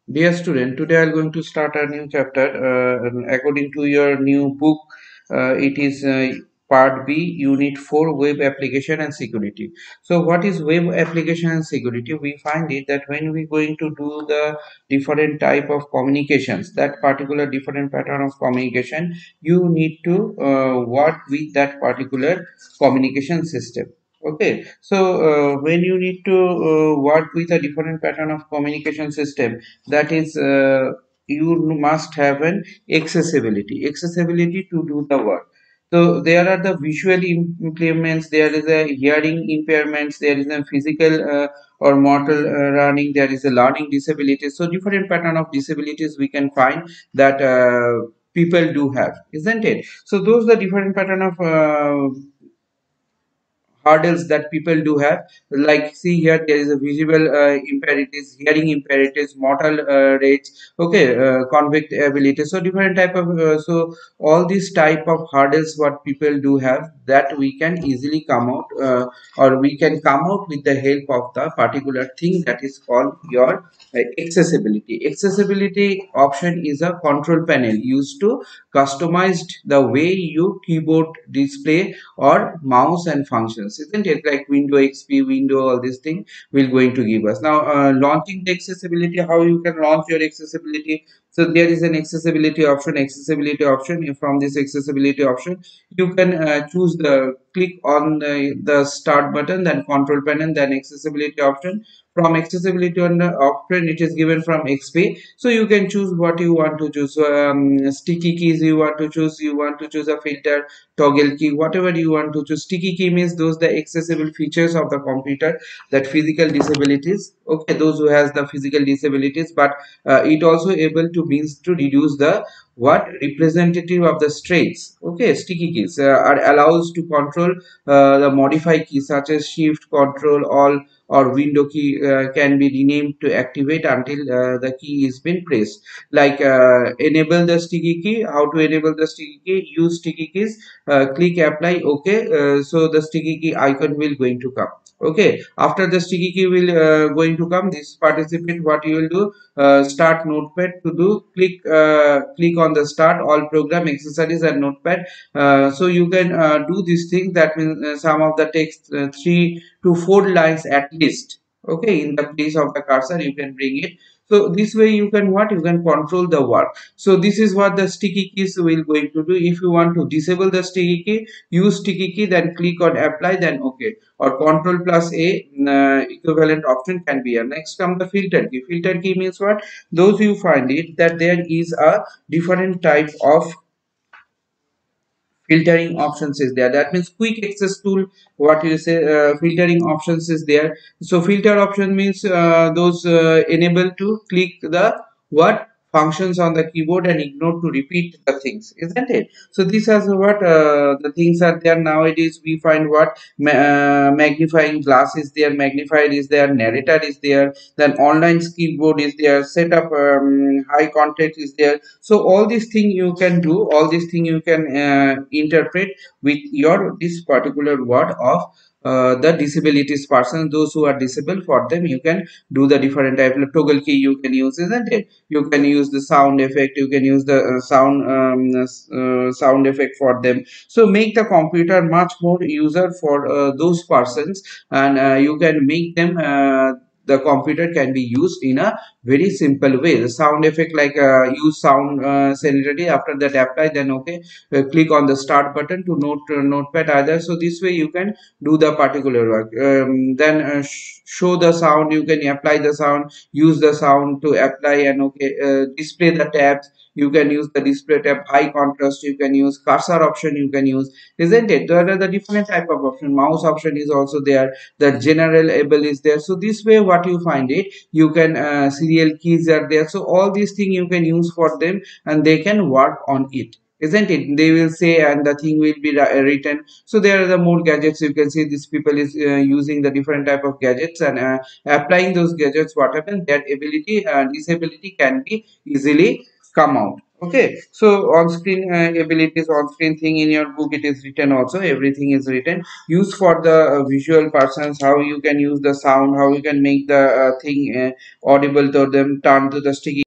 Dear student, today I'm going to start a new chapter. According to your new book, it is Part B, Unit 4, Web Application and Security. So, what is web application and security? We find it that when we're going to do the different type of communications, that particular different pattern of communication, you need to work with that particular communication system. Okay, so when you need to work with a different pattern of communication system, that is you must have an accessibility to do the work. So there are the visual impairments, there is a hearing impairments, there is a physical or mortal running, there is a learning disability. So different pattern of disabilities we can find that people do have, isn't it? So those are the different pattern of hurdles that people do have. Like, see here, there is a visual imperatives, hearing imperatives, mortal rates, okay, convict ability. So different type of so all these type of hurdles what people do have, that we can easily come out or we can come out with the help of the particular thing that is called your accessibility option is a control panel used to customize the way you keyboard display or mouse and functions, isn't it? Like window XP, window, all these things will going to give us. Now launching the accessibility, how you can launch your accessibility. So there is an accessibility option. From this accessibility option you can choose the click on the start button, then control panel, then accessibility option. From accessibility on the option, it is given from XP, so you can choose what you want to choose. So, sticky keys you want to choose, a filter, toggle key, whatever you want to choose. Sticky key means those the accessible features of the computer, that physical disabilities, okay, those who has the physical disabilities, but it also able to means to reduce the what representative of the straits. Okay, sticky keys are allows to control the modify keys such as shift, control, all, or window key can be renamed to activate until the key is been pressed. Like enable the sticky key. How to enable the sticky key? Use sticky keys, click apply, okay. So the sticky key icon will going to come. Okay, after the sticky key will going to come, this participant, what you will do, start notepad to do, click on the start all program accessories and notepad. So you can do this thing, that means some of the text 3 to 4 lines at least, okay, in the place of the cursor you can bring it. So this way you can what, you can control the work. So this is what the sticky keys will going to do. If you want to disable the sticky key, use sticky key, then click on apply, then okay, or control plus a equivalent option can be here. Next come the filter key. Filter key means what, those you find it that there is a different type of filtering options is there, that means quick access tool, what you say, filtering options is there. So filter option means those enable to click the what functions on the keyboard and ignore to repeat the things, isn't it? So this is what the things are there. Nowadays we find what magnifying glass is there, magnifier is there, narrator is there, then online keyboard is there, setup high context is there. So all these thing you can do, all these thing you can interpret with your this particular word of the disabilities person, those who are disabled, for them you can do the different type of toggle key you can use, isn't it? You can use the sound effect, you can use the sound effect for them. So make the computer much more user for those persons, and you can make them the computer can be used in a very simple way. The sound effect, like use sound sensitivity, after that apply, then okay, click on the start button to notepad either. So this way you can do the particular work. Then show the sound, you can apply the sound, use the sound to apply, and okay, display the tabs, you can use the display tab, high contrast you can use, cursor option you can use, isn't it? There are the different type of option. Mouse option is also there, the general able is there. So this way what you find it, you can serial keys are there. So all these things you can use for them, and they can work on it, isn't it? They will say, and the thing will be written. So there are the more gadgets you can see. These people is using the different type of gadgets, and applying those gadgets, what happens, their ability disability can be easily come out. Okay, so on-screen abilities, on-screen thing in your book, it is written also. Everything is written. Use for the visual persons, how you can use the sound, how you can make the thing audible to them, turn to the sticky